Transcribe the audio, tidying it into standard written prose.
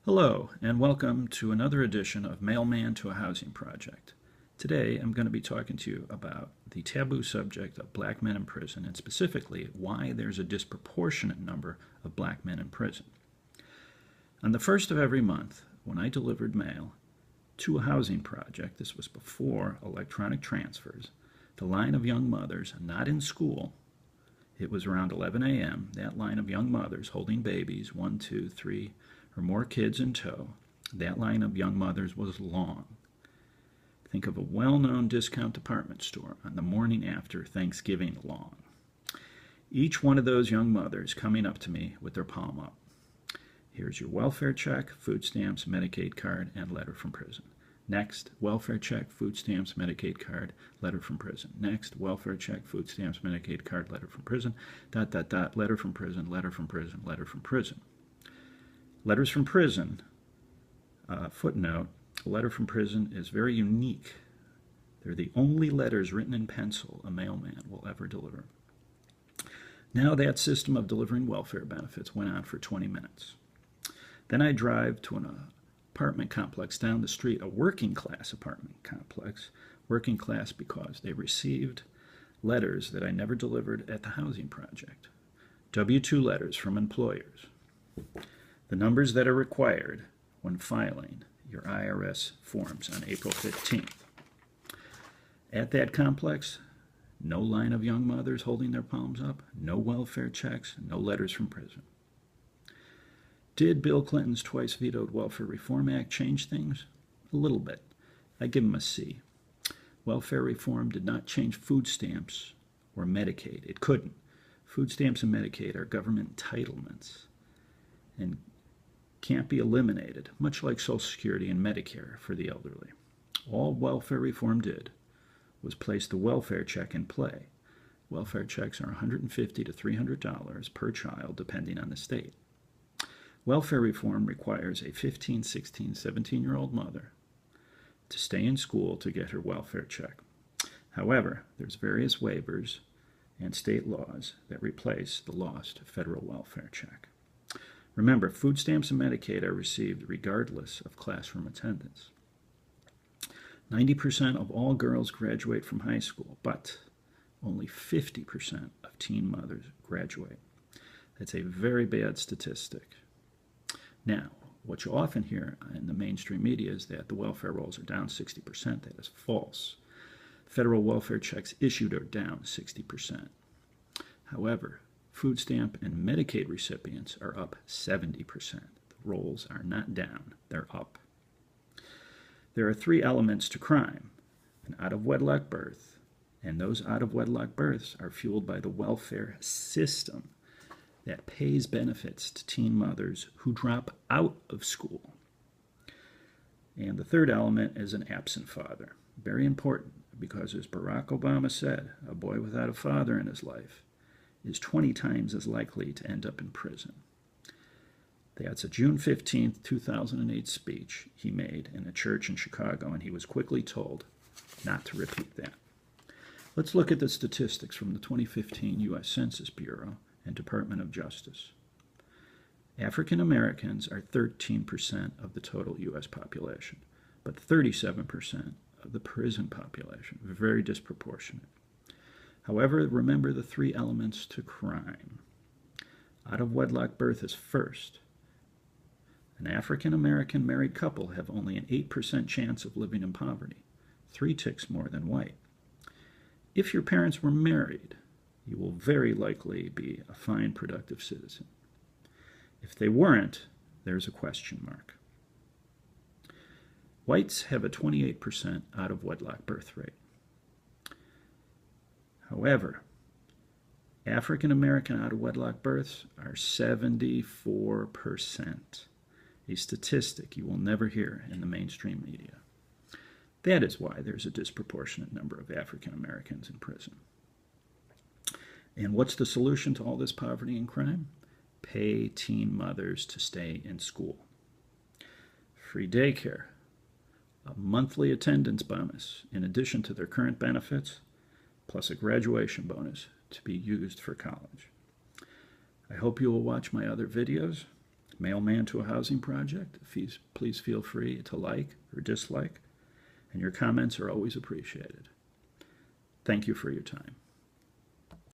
Hello, and welcome to another edition of Mailman to a Housing Project. Today, I'm going to be talking to you about the taboo subject of black men in prison, and specifically, why there's a disproportionate number of black men in prison. On the first of every month, when I delivered mail to a housing project, this was before electronic transfers, the line of young mothers not in school, it was around 11 a.m., that line of young mothers holding babies, 1, 2, 3, or more kids in tow, that line of young mothers was long. Think of a well-known discount department store on the morning after Thanksgiving long. Each one of those young mothers coming up to me with their palm up. Here's your welfare check, food stamps, Medicaid card, and letter from prison. Next, welfare check, food stamps, Medicaid card, letter from prison. Next, welfare check, food stamps, Medicaid card, letter from prison, ... letter from prison, letter from prison, letter from prison. Letters from prison, footnote, a letter from prison is very unique. They're the only letters written in pencil a mailman will ever deliver. Now that system of delivering welfare benefits went on for 20 minutes. Then I drive to an apartment complex down the street, a working class apartment complex, working class because they received letters that I never delivered at the housing project, W-2 letters from employers. The numbers that are required when filing your IRS forms on April 15th. At that complex, no line of young mothers holding their palms up, no welfare checks, no letters from prison. Did Bill Clinton's twice vetoed Welfare Reform Act change things? A little bit. I give him a C. Welfare reform did not change food stamps or Medicaid. It couldn't. Food stamps and Medicaid are government entitlements and can't be eliminated, much like Social Security and Medicare for the elderly. All welfare reform did was place the welfare check in play. Welfare checks are $150 to $300 per child, depending on the state. Welfare reform requires a 15, 16, 17-year-old mother to stay in school to get her welfare check. However, there's various waivers and state laws that replace the lost federal welfare check. Remember, food stamps and Medicaid are received regardless of classroom attendance. 90% of all girls graduate from high school, but only 50% of teen mothers graduate. That's a very bad statistic. Now, what you often hear in the mainstream media is that the welfare rolls are down 60%. That is false. Federal welfare checks issued are down 60%. However, food stamp and Medicaid recipients are up 70%. The rolls are not down, they're up. There are 3 elements to crime: an out-of-wedlock birth, and those out-of-wedlock births are fueled by the welfare system that pays benefits to teen mothers who drop out of school. And the third element is an absent father. Very important, because as Barack Obama said, a boy without a father in his life is 20 times as likely to end up in prison. That's a June 15, 2008 speech he made in a church in Chicago, and he was quickly told not to repeat that. Let's look at the statistics from the 2015 U.S. Census Bureau and Department of Justice. African Americans are 13% of the total U.S. population, but 37% of the prison population, very disproportionate. However, remember the 3 elements to crime. Out-of-wedlock birth is first. An African American married couple have only an 8% chance of living in poverty, 3 ticks more than white. If your parents were married, you will very likely be a fine, productive citizen. If they weren't, there's a question mark. Whites have a 28% out-of-wedlock birth rate. However, African American out-of-wedlock births are 74%, a statistic you will never hear in the mainstream media. That is why there's a disproportionate number of African Americans in prison. And what's the solution to all this poverty and crime? Pay teen mothers to stay in school. Free daycare, a monthly attendance bonus in addition to their current benefits, plus a graduation bonus to be used for college. I hope you will watch my other videos. Mailman to a Housing Project. Please feel free to like or dislike, and your comments are always appreciated. Thank you for your time.